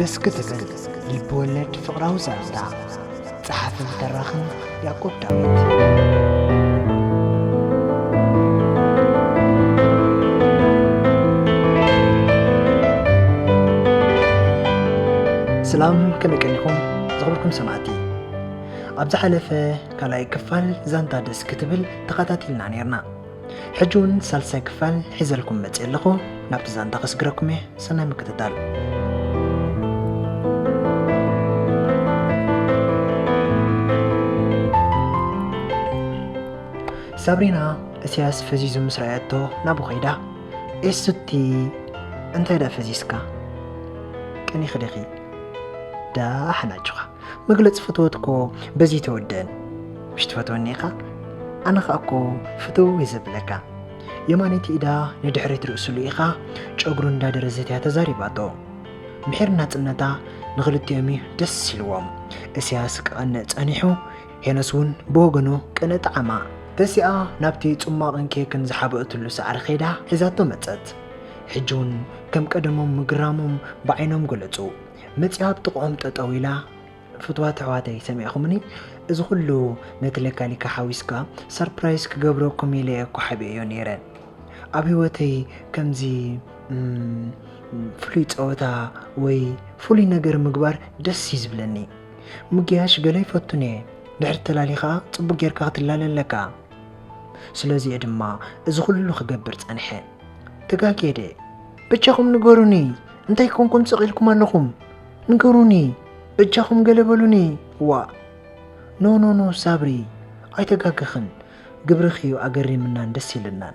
دسكتبن لبولد فقراو زارتا صحافن تراخن يعقوب داوود سلام كما كنكم زغبركم سمعتي أبز حلفة كلاي كفال زانتا دسكتبل تقاتاتلنا نيرنا حجون سالسا كفال حزلكم متسلخو نابت زانتا قسقركم سنة مكتتال سابرينا اسياس فزيزو مسرعياتو نابو خيدا استي انت دا فزيسكا كني خدخي دا حناجخا مقلت فتوتكو بزي تودن مش تفتونيخا انا خاكو فتو يزبلكا يمانيتي دا ندحريت رؤسلو إيخا چوغرون دا درزتيا تزاريباتو محيرنا تنتا نغلت يومي دس سلوام اسياس كأنت انيحو هنسون بوغنو كانت عما تسيا نابتي تسماقن كيكن زحابقتلو سعر خيدا حزاتو متت حجون كم قدمهم مقرامهم بعينهم قلتو متياب تقوم تطويلا فتوات عواتي سميعكمني إذا كله نتلقى لك حويسكا سربرايز كقبروكم يلي أكو حبيئيو نيران أبيوتي كمزي فليت أوتا وي فولي نقر مقبار دس يزبلني مقياش قلي فتوني دحرت لاليخا صبق يركا تلال لكا سلازي أدما إذا كله خقبرت أنحي تقاكيدي بجاكم نقروني انتي كون سقيلكم أنكم نقروني بجاكم قلبلوني وا نو سابري اي تقاقخن قبرخيو اقري منان دسي لنان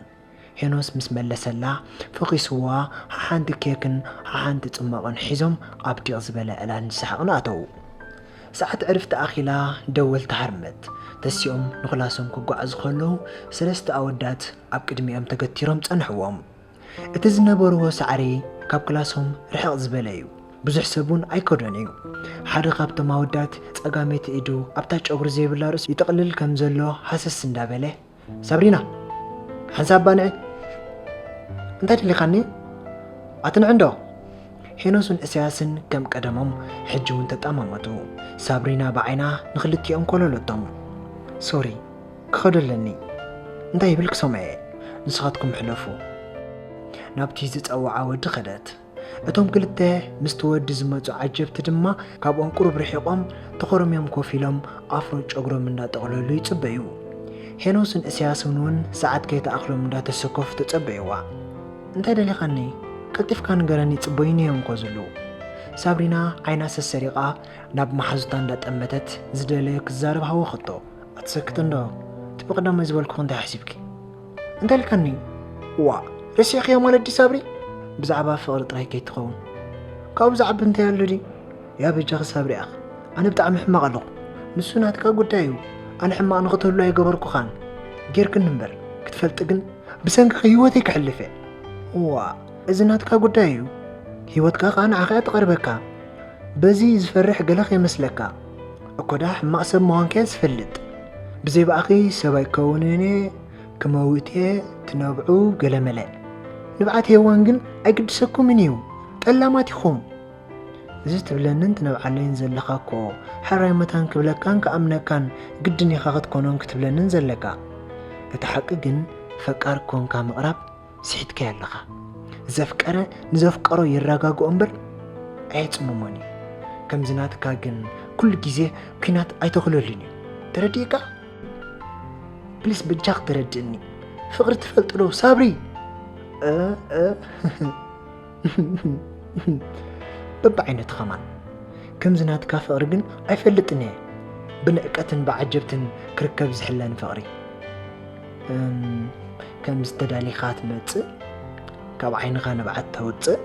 هنوس مسملسلا فقيسوا حاند كيكن حاند تمقن حزم ابدي ازبلا الان سحقن اتو ساعت عرفت اخيلا دول تحرمت تسيوم نخلاسهم كقعز خلو سلست اودات اب قدميهم تقتيرهم صنحوهم اتزنبرو سعري كاب كلاسهم رحق زبلايو بزح سبون ايكودونيو حدا خابتو ماودات تقاميت ايدو ابتاج اغر زيبلا رس يتقلل كمزلو حاسس اندابله سابرينا حساب بانعي انت اللي خاني اتن عنده هينوسن اسياسن كم قدمهم حجون تطامامتو سابرينا بعينا نخلتيهم كلولتهم سوري كخدلني انت يبلك سمعي نسخاتكم حلفو نابتي زتصوعا ود خدات اتوم كلته مستود زمصو عجبت دما كابون قرب رحيقوم تخرميم كوفيلم افرو چغروم እንዳጠقللو يصبيو هينوسن اسياسونون ساعات كيت اخلم እንዳተሰኮፍ ተጸበይዋ እንታይ ደሊኻኒ ቀልጢፍካ ንገረኒ ጽበይኒ እዮም ኮዝሉ ሳብሪና አይና ሰሰሪቃ ናብ ማሐዙታ እንዳጠመተት ዝደለ ክዛረብ ሃው خطو አትሰክት እንዶ ትበቀዳም ዝብልኩ እንታይ ሓሲብኪ እንታይ ልከኒ ዋ رسيخ يا مالدي سابري بزعبا فقر طراي كيتخون كاو بزعب انت يالدي يا بجاخ سابري اخ انا بتاع محمق له نسونات كا غدايو انا حما نقتلو لا يغبركو خان غيرك نمبر كتفلط كن بسنك هيوتي كحلفه وا اذنات كا غدايو هيوت كا انا عقا تقربكا بزي زفرح قلخ يمسلكا اكودا حما سب مون كيس فلط بزي باخي سباي كونني كموتي تنبعو قلملا نبعات هيوانجن ايقدسكو منيو تلاماتيخم زيت بلنن تنبعلين زلخاكو حراي متان كبلكان كامنكان قدني خاخت كونون كتبلنن زلكا اتحققن فقار كونكا مقرب سيحتك يالخا زفقره نزفقرو يراغاغو امبر ايتصمموني كم زناتكا جن كل جيزه كينات ايتخلولني ترديكا بليس بجاق تردني فقر تفلطلو صابري ببعينت خمان كم زنات كافقر جن ايفلطني بنقتن بعجبتن كركب زحلان فقري كم استدالي خاتمت كاب عينخا نبعت توص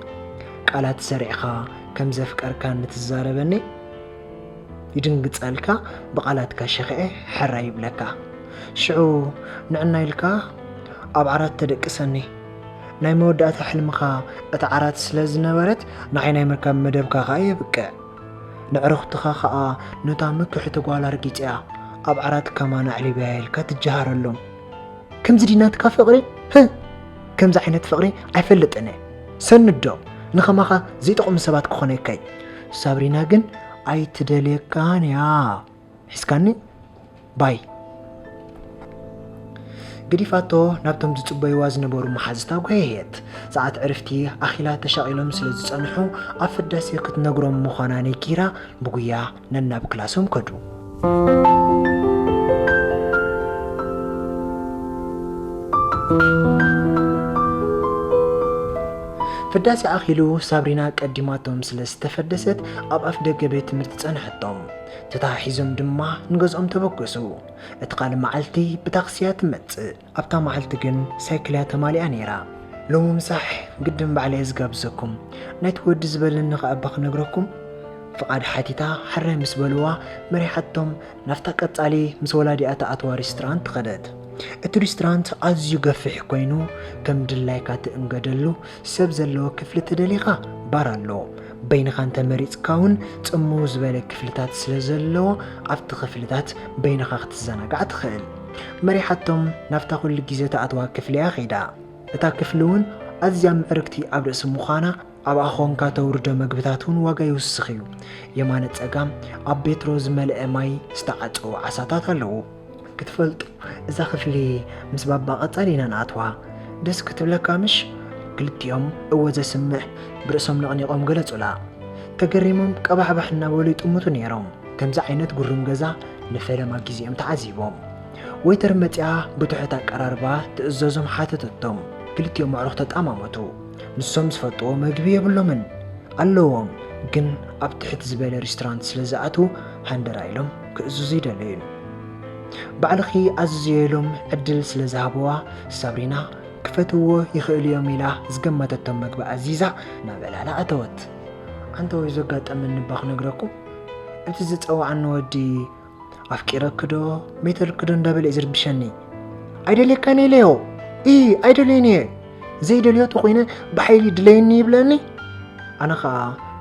قالات سريعخا كم زفقر كان تزاربني يدنقصالكا بقالاتكا شخئ حراي بلكا شعو نعنا يلكا اب عرات تدقسني ناي مودات حلمخا اتعرات سلازنبرت نعيناي مركب مدبكا خايه بقى نعرختخا خا نتا مكح تقوالا رقيصيا اب عرات كمان علي بايل كتجهرلهم كم زدينات كفقري كم زعينت فقري ايفلطني سندو نخماخا زي تقوم سبات كخونيكاي ሳብሪና ግን ኣይትደልየካን እያ ሒዝካኒ ባይ ግዲፋቶ ናብቶም ዝፅበይዋ ዝነበሩ መሓዝታ ጓየት ሰዓት ዕርፍቲ ኣኺላ ተሻቒሎም ስለ ዝፀንሑ ኣብ ፍዳሴ ክትነግሮም ምዃና ነጊራ ብጉያ ነናብ ክላሶም ከዱ ፍዳሴ ኣኺሉ ሳብሪና ቀዲማቶም ስለ ዝተፈደሰት ኣብ ኣፍ ደገ ቤት ትምህርቲ ፀንሐቶም ተታሒዞም ድማ ንገዝኦም ተበገሱ እቲ ቃል መዓልቲ ብታክሲያ ትመጽእ ኣብታ መዓልቲ ግን ሳይክልያ ተማሊኣ ነይራ ሎሚ ምሳሕ ግድም ባዕለየ ዝጋብዘኩም ናይቲ ወዲ ዝበለኒ ኸኣባ ክነግረኩም ፍቓድ ሓቲታ ሓራይ ምስ በልዋ መሪሓቶም ናፍታ ቀጻሊ ምስ ወላዲኣ ተኣትዋ ሬስቶራንት ትኸደት እቲ ሬስቶራንት ኣዝዩ ገፊሕ ኮይኑ ከም ድላይካ ትእንገደሉ ሰብ ዘለዎ ክፍሊ ትደሊኻ ባር ኣሎ በይንኻ እንተመሪፅካ እውን ጽምው ዝበለ ክፍልታት ስለ ዘለዎ ኣብቲ ክፍልታት በይንኻ ክትዘናጋዕ ትኽእል መሪሓቶም ናፍታ ኩሉ ግዜ ተኣትዋ ክፍልያ ኸይዳ እታ ክፍሊ እውን ኣዝያ ምዕርግቲ ኣብ ርእሲ ምዃና ኣብ ኣኾንካ ተውርዶ መግብታት እውን ዋጋ ይውስኽ እዩ የማነ ፀጋም ኣብ ቤትሮ ዝመልአ ማይ ዝተዓፀው ዓሳታት ኣለዉ ክትፈልጡ እዛ ክፍሊ ምስ ባባ ቐጻሊ ኢና ንኣትዋ ደስ ክትብለካ ምሽ ክልቲኦም እወ ዘስምዕ ብርእሶም ነቕኒቖም ገለጹላ ተገሪሞም ቀባሕባሕ እናበሉ ይጥምቱ ነይሮም ከምዚ ዓይነት ጉርም ገዛ ንፈለማ ጊዜኦም ተዓዚቦም ወይተር መፂኣ ብትሑት ኣቀራርባ ትእዘዞም ሓተተቶም ክልቲኦም ኣዕሩኽ ተጣማመቱ ንሶም ዝፈልጥዎ መግቢ የብሎምን ኣለዎም ግን ኣብ ትሕት ዝበለ ሬስቶራንት ስለ ዝኣትዉ ሃንደራ ኢሎም ክእዝዙ ይደለዩን ባዕልኺ ኣዝየሎም ዕድል ስለ ዝሃብዋ ሳብሪና ክፈትዎ ይኽእል እዮም ኢላ ዝገመተቶም መግቢ ኣዚዛ ናብ ዕላላ ኣተወት ኣንተ ወይ ዘጋጠመኒ ባ ክነግረኩም እቲ ዝፀዋዓኒ ወዲ ኣፍቂረክዶ ሜተርክዶ እንዳበለ እዩ ዝርብሸኒ ኣይደልየካኒ ኢለዮ ኣይደልየኒ እየ ዘይደልዮ ተኾይነ ብሓይሊ ድለየኒ ይብለኒ ኣነ ኸዓ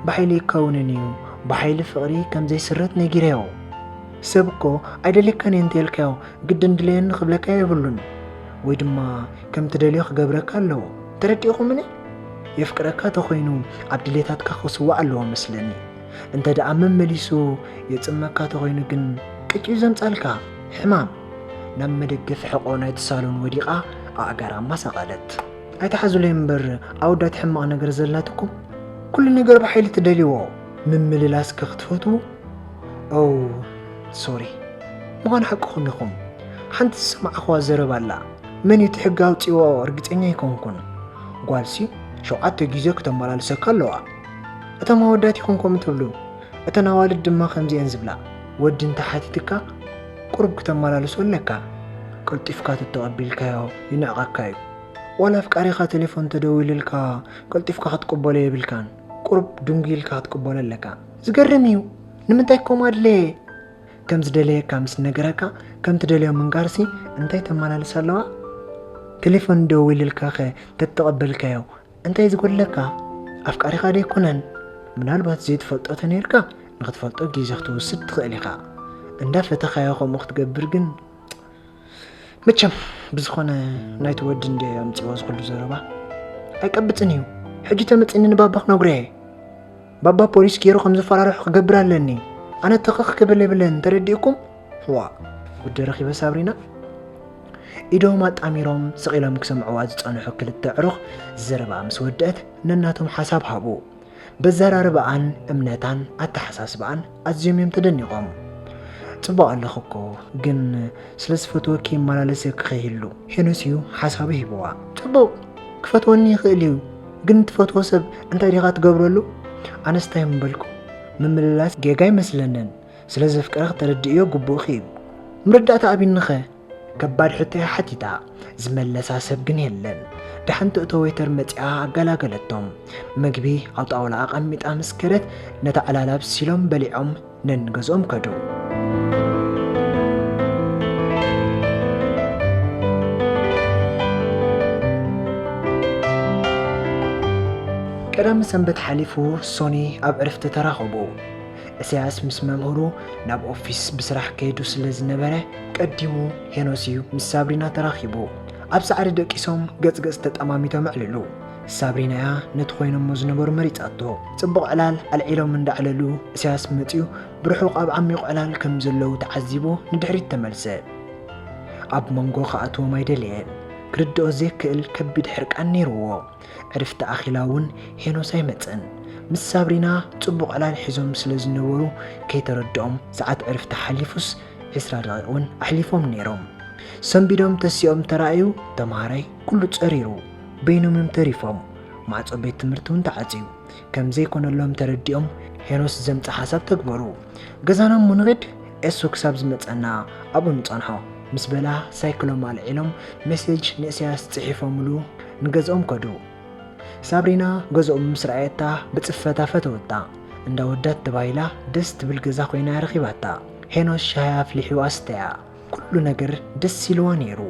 ብሓይሊ ይከውንን እዩ ብሓይሊ ፍቕሪ ከም ዘይስረት ነጊረዮ ሰብ እኮ ኣይደልየካኒ እንተልካዮ ግድን ድለየኒ ክብለካ የብሉን ወይ ድማ ከም ትደልዮ ክገብረካ ኣለዎ ተረዲእኹምኒ የፍቅረካ ተኾይኑ ኣብ ድሌታትካ ክስዋዕ ኣለዎ መስለኒ እንተ ደኣ መመሊሱ የፅመካ ተኾይኑ ግን ቅጭዩ ዘምፃልካ ሕማም ናብ መደገፍ ሕቆ ናይ ትሳሎን ወዲቓ ኣእጋራማ ሰቐለት ኣይተሓዝለይ እምበር ኣውዳት ሕማቕ ነገር ዘላትኩም ኩሉ ነገር ብሓይሊ ትደልይዎ ምምልላስ ክትፈትዉ ሶሪ ምዃኑ ሓቅኹም ኢኹም ሓንቲ ዝሰማዕኽዋ ዘረባ ኣላ መን እቲ ሕጊ ኣውፂዎ እርግፀኛ ይኮንኩን ጓልሲ 7 ግዜ ክተመላልሰካ ኣለዋ እቶም ኣወዳት ይኹንኩም ትብሉ እተን ኣዋልድ ድማ ከምዚአን ዝብላ ወዲ እንተሓቲትካ ቁርብ ክተመላልሶ ኣለካ ቀልጢፍካ ትተቐቢልካዮ ይንዕቐካ እዩ ዋላ ኣፍቃሪኻ ቴሌፎን ተደዊልልካ ቀልጢፍካ ክትቅበሎ የብልካን ቁርብ ድንጉኢልካ ክትቅበሎ ኣለካ ዝገርም እዩ ንምንታይ ኮማ ኣድለየ ከም ዝደለየካ ምስ ነገረካ ከም ትደልዮ ምንጋርሲ እንታይ ተመላልስ ኣለዋ ቴሌፎን ደዊልልካ ኸ ተተቐበልካዮ እንታይ ዝጎለካ ኣፍቃሪኻ ዶ ይኮነን ምናልባት ዘይትፈልጦ ተነርካ ንኽትፈልጦ ግዜ ክትወስድ ትኽእል ኢኻ እንዳፈተኻዮ ከምኡ ክትገብር ግን መቸም ብዝኾነ ናይቲ ወዲ እንደ ኣምፂዎ ዝኽሉ ዘረባ ኣይቀብፅን እዩ ሕጂ ተመፂኒ ንባባ ክነግሮ እየ ባባ ፖሊስ ገይሩ ከም ዝፈራርሑ ክገብር ኣለኒ ኣነ ተኸኽ ክብል የብለን ተረዲእኩም ዋ ጉዲ ረኺበ ሳብሪና ኢዶም ኣጣሚሮም ስቒሎም ክሰምዕዋ ዝፀንሑ ክልተ ዕሩኽ ዘረባ ምስ ወድአት ነናቶም ሓሳብ ሃቡ በዘራርባኣን እምነታን ኣተሓሳስባኣን ኣዝዮም እዮም ተደኒቖም ጽቡቕ ኣለኹ እኮ ግን ስለ ዝፈትወኪ ይመላለስ ክኸይሉ ሄኖስ እዩ ሓሳቡ ሂብዋ ጽቡቕ ክፈትወኒ ይኽእል እዩ ግን ትፈትዎ ሰብ እንታይ ዲኻ ትገብረሉ ኣነስታይ ምበልኩ ምምልላስ ጌጋ ይመስለንን ስለ ዘፍቅረኽ ተረድእዮ ግቡእ ኺብ ምርዳእታ ኣብንኸ ከባድ ሕቶያ ሓቲታ ዝመለሳ ሰብ ግን የለን ድሓንቲ እቶ ወይተር መፂኣ ኣገላገለቶም መግቢ ኣብ ጣውላ ኣቐሚጣ ምስከረት ነታ ዕላላብ ሲሎም በሊዖም ነንገዝኦም ከዱ ቀዳም ሰንበት ሓሊፉ ሶኒ ኣብ ዕርፍቲ ተራኸቡ እስያስ ምስ መምህሩ ናብ ኦፊስ ብስራሕ ከይዱ ስለ ዝነበረ ቀዲሙ ሄኖስ እዩ ምስ ሳብሪና ተራኺቡ ኣብ ሳዕሪ ደቂሶም ገጽገጽ ተጠማሚቶም ዕልሉ ሳብሪናያ ነቲ ኮይኖም ዝነበሩ መሪፃቶ ጽቡቕ ዕላል ኣልዒሎም እንዳዕለሉ እስያስ መጺኡ ብርሑቕ ኣብ ዓሚቕ ዕላል ከም ዘለው ተዓዚቡ ንድሕሪት ተመልሰ ኣብ መንጎ ከኣትዎም ኣይደልየን ክርድኦ ዘይክእል ከቢድ ሕርቃን ነይርዎ ዕርፍቲ ኣኺላ እውን ሄኖስ ኣይመፅን ምስ ሳብሪና ጽቡቕ ዕላል ሒዞም ስለ ዝነበሩ ከይተረድኦም ሰዓት ዕርፍቲ ሓሊፉስ 20 ደቂቃ እውን ኣሕሊፎም ነይሮም ሰንቢዶም ተሲኦም ተራእዩ ተምሃራይ ኩሉ ጸሪሩ በይኖም ተሪፎም ማዕጾ ቤት ትምህርቲ እውን ተዓጽዩ ከም ዘይኮነሎም ተረዲኦም ሄኖስ ዘምጽ ሓሳብ ተግበሩ ገዛናም ሙንግድ እሱ ክሳብ ዝመጸና ኣብኡ ንጸንሖ ምስ በላ ሳይክሎም ኣልዒሎም ሜሴጅ ንእስያስ ጽሒፎምሉ ንገዝኦም ከዱ ሳብሪና ገዝኦም ምስ ረኣየታ ብጽፈታ ፈተወታ እንዳወዳት ተባሂላ ደስ ትብል ገዛ ኮይና ረኺባታ ሄኖስ ሻሂ ኣፍሊሑ ኣስተያ ኩሉ ነገር ደስ ኢልዋ ነይሩ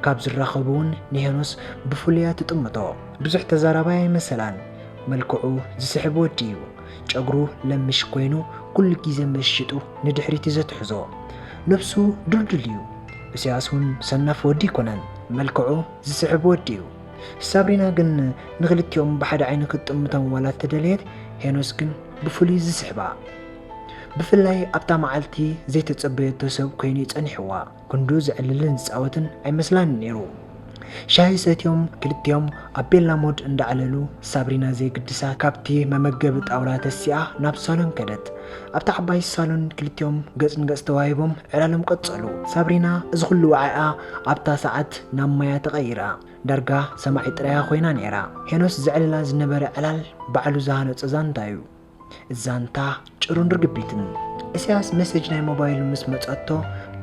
ካብ ዝራኸቡን ንሄኖስ ብፍሉያ ትጥምቶ ብዙሕ ተዛራባይ መሰላን መልክዑ ዝስሕብ ወዲ እዩ ጨጉሩ ለምሽ ኮይኑ ኩሉ ግዜ መሽጡ ንድሕሪት ዘትሕዞ ነፍሱ ድልድል እዩ እስያስ እውን ሰናፍ ወዲ ይኮነን መልክዑ ዝስሕብ ወዲ እዩ ሳብሪና ግን ንኽልቲኦም ብሓደ ዓይኒ ክትጥምቶም ዋላ ተደልየት ሄኖስ ግን ብፍሉይ ዝስሕባ ብፍላይ ኣብታ መዓልቲ ዘይተጸበየቶ ሰብ ኮይኑ ይጸኒሕዋ ክንዱ ዝዕልልን ዝጻወትን ኣይመስላን ነይሩ ሻሂ ሰትዮም ክልቲኦም ኣብ ቤላ ሞድ እንዳዕለሉ ሳብሪና ዘይግድሳ ካብቲ መመገቢ ጣውላ ተሲኣ ናብ ሳሎን ከደት ኣብታ ዓባይ ሳሎን ክልቲኦም ገጽ ንገጽ ተዋሂቦም ዕላሎም ቀጸሉ ሳብሪና እዚ ኩሉ ወዓኣ ኣብታ ሰዓት ናብ ማያ ተቐይራ ዳርጋ ሰማዒ ጥራያ ኮይና ነይራ ሄኖስ ዝዕልላ ዝነበረ ዕላል ባዕሉ ዝሃነፀ ዛንታ እዩ እዛንታ ጭሩን ርግቢትን እስያስ መሴጅ ናይ ሞባይል ምስ መጸቶ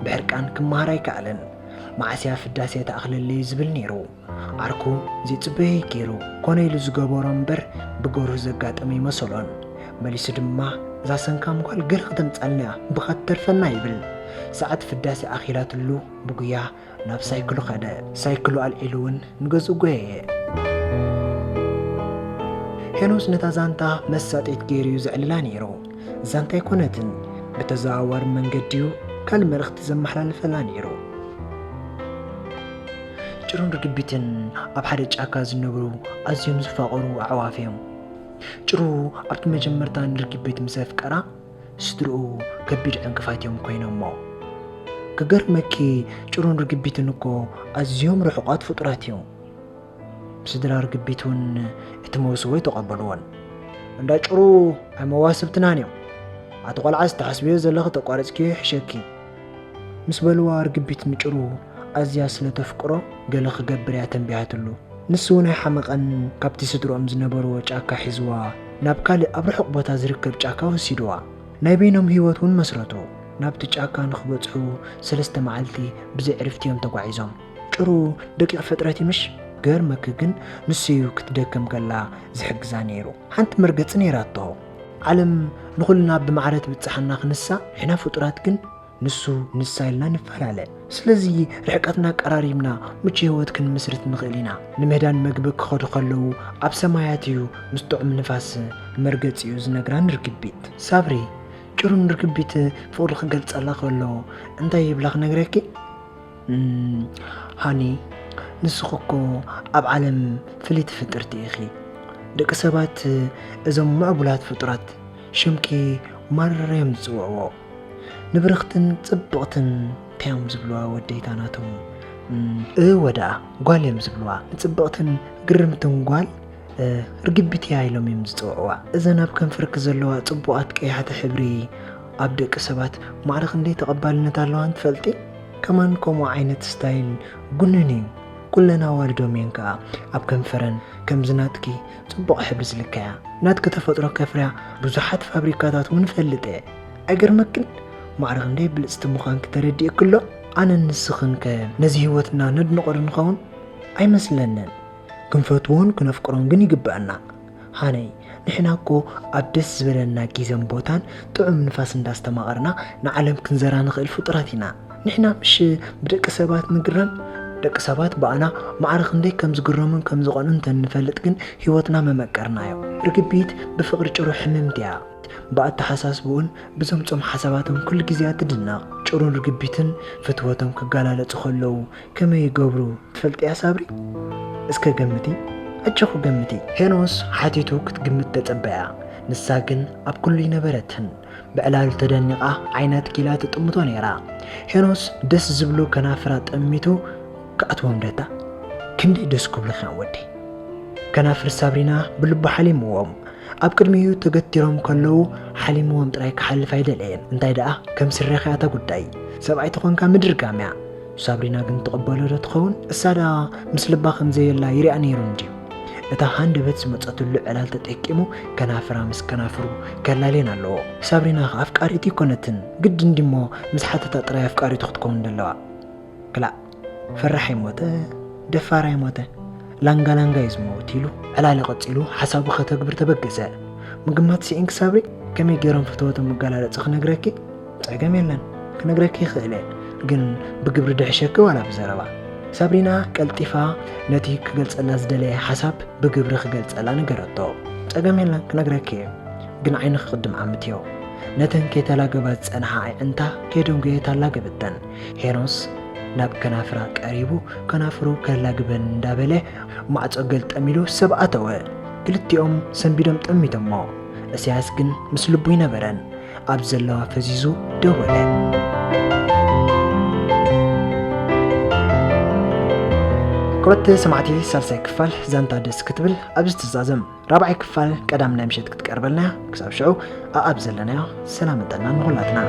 ብሕርቃን ክመሃር ኣይከኣለን ማዕስያ ፍዳሴ ተኣኽለለይ ዝብል ነይሩ ዓርኩ ዘይጽበየ ገይሩ ኮነ ኢሉ ዝገበሮ እምበር ብገብሩ ዘጋጠመ ይመሰሎን መሊሱ ድማ እዛ ሰንካም ጓል ገለ ክተምጻልና ብኸተርፈና ይብል ሰዓት ፍዳሴ ኣኺላትሉ ብጉያ ናብ ሳይክሉ ኸደ ሳይክሉ ኣልዒሉ እውን ንገዝኡ ጐየየ ሄኖስ ነታ ዛንታ መሳጢት ገይሩ ዝዕልላ ነይሩ ዛንታ ኣይኮነትን ብተዘዋዋሪ መንገዲኡ ካልእ መልእኽቲ ዘመሓላልፈላ ነይሩ ጭሩን ርግቢትን ኣብ ሓደ ጫካ ዝነብሩ ኣዝዮም ዝፋቐሩ ኣዕዋፍ እዮም ጭሩ ኣብቲ መጀመርታ ንርግቢት ምስ ኣፍቀራ ስድርኡ ከቢድ ዕንቅፋት እዮም ኮይኖሞ ክገርመኪ ጭሩን ርግቢትን እኮ ኣዝዮም ርሑቓት ፍጡራት እዮም ስድራ ርግቢት እውን እቲ መውስወ ተቐበልዎን እንዳ ጭሩ ኣይመዋስብትናን እዮም ኣቲ ቆልዓ ዝተሓስብዮ ዘለኺ ተቋረፅኪዮ ሕሸኪ ምስ በልዋ ርግቢት ንጭሩ ኣዝያ ስለ ተፍቅሮ ገለ ክገብር እያ ተንቢያትሉ ንሱ ናይ ሓመቐን ካብቲ ስድሮኦም ዝነበርዎ ጫካ ሒዝዋ ናብ ካልእ ኣብ ርሑቕ ቦታ ዝርከብ ጫካ ወሲድዋ ናይ በይኖም ህይወት እውን መስረቱ ናብቲ ጫካ ንኽበጽሑ 3 መዓልቲ ብዘይ ዕርፍቲ እዮም ተጓዒዞም ጭሩ ደቂቕ ፍጥረት ይምሽ ገርመክ ግን ንሱ እዩ ክትደከም ከላ ዝሕግዛ ነይሩ ሓንቲ መርገፂ ነይራቶ ዓለም ንኹልና ብማዕረት ብፅሓና ክንሳ ሕና ፍጡራት ግን ንሱ ንሳ ኢልና ንፈላለ ስለዚ ርሕቀትና ቀራሪብና ምቹ ህይወት ክንምስርት ንኽእል ኢና ንምህዳን መግቢ ክኸዱ ከለዉ ኣብ ሰማያት እዩ ምስ ጥዑም ንፋስ መርገፂ እዩ ዝነግራን ርግቢት ሳብሪ ጭሩን ርግቢት ፍቕሪ ክገልጸላ ከሎ እንታይ ይብላ ክነግረኪ ሃኒ ንስኹ እኮ ኣብ ዓለም ፍልይቲ ፍጥርቲ ኢኺ ደቂ ሰባት እዞም ምዕቡላት ፍጡራት ሽምኪ ማረርዮም ዝጽውዕዎ ንብርኽትን ጽብቕትን እንታዮም ዝብልዋ ወደይታናቶም ወዳኣ ጓል እዮም ዝብልዋ ንጽብቕትን ግርምትን ጓል ርግቢት እያ ኢሎም እዮም ዝጽውዕዋ እዘን ኣብ ከንፈርክ ዘለዋ ጽቡቓት ቀያሕቲ ሕብሪ ኣብ ደቂ ሰባት ማዕረኽ እንደይ ተቐባልነት ኣለዋን ትፈልጢ ከማን ከምኡ ዓይነት ስታይል ጉንን እዩ ኩለና ዋልዶም እየን ከዓ ኣብ ከንፈረን ከም ዝናትኪ ጽቡቕ ሕብሪ ዝልከያ ናትኪ ተፈጥሮ ከፍርያ ብዙሓት ፋብሪካታት እውን ፈልጥ እየ ኣይገርመክን ማዕረኽ እንደይ ብልፅቲ ምዃን ክተረዲእ ክሎ ኣነ ንስኽን ከ ነዚ ህይወትና ነድንቆ ንኸውን ኣይመስለንን ክንፈትዎን ክነፍቅሮን ግን ይግብአና ሃነይ ንሕና እኮ ኣብ ደስ ዝበለና ጊዜን ቦታን ጥዑም ንፋስ እንዳስተማቐርና ንዓለም ክንዘራ ንኽእል ፍጡራት ኢና ንሕና ምሽ ብደቂ ሰባት ንግረም ደቂ ሰባት በኣና ማዕረኽ እንደይ ከም ዝግረሙን ከም ዝቐኑን እንተንፈልጥ ግን ህይወትና መመቀርናዮ ርግቢት ብፍቕሪ ጭሩ ሕምምቲ እያ ብኣተሓሳስብኡን ብዘምፆም ሓሳባቶም ኩሉ ግዜያት ትድነቕ ጭሩን ርግቢትን ፍትወቶም ክጋላለጹ ከለዉ ከመይ ይገብሩ ትፈልጢ እያ ሳብሪ እስከ ገምቲ أجخو قمتي هينوس حاتيتو كتقمت تتبعا نساقن أب كل نبرتهن بألال تدنقا عينات كيلا تتأمتو نيرا هينوس دس زبلو كنافرات أميتو كأتوام داتا كندي دسكو بلخان ودي كنافر سابرينا بلبو حليموهم أب كدميو تغتيرهم كلو حليموهم ترايك حل فايدة لين انتاي دا كم سرخياتا قداي سبعي تخون كامدر قامع سابرينا كنت تقبلو دتخون السادا مثل باخم زي الله يريع نيرون جيو اتا هاند بيت سمتساتو اللعلال تتحكمو كنافرا مس كنافرو كلالين اللو سابرينا أفكاريتي كونتن قد اندمو مسحة تطري أفكاري تختكون دلوا كلا فرحي موتا دفاري موتا لانغا لانغا يزمو تيلو على لقصيلو حسابو ختكبر تبقزا مقمات سي انك صبري كمي غيرن فتوته مقالاله صخ نغركي صقم يلن كنغركي خيله ግን بقبر دحشك ولا بزربا سابرينا قلطيفا نتي كغلصلا زدلي حساب بقبر خغلصلا نغرتو صقم يلن كنغركي ግን عين خدم عمتيو نتن كيتلاغبات صنحا انت كيدون كيتلاغبتن هيروس ناب كنافرا قريبو كنافرو كلاغبن دابله ማዕጾ ገልጥ አሚሉ ሰብአተወ ክልቲኦም ሰንቢዶም ጠሚቶሞ እስያስ ግን ምስ ልቡ ይነበረን ኣብ ዘለዋ ፈዚዙ ደወለ كرت سمعتي سالساي كفال زانتا دس كتبل أبز تزازم رابعي كفال قدام نمشت كتقربلنا كساب شعو أبزلنا سلامتنا نغلاتنا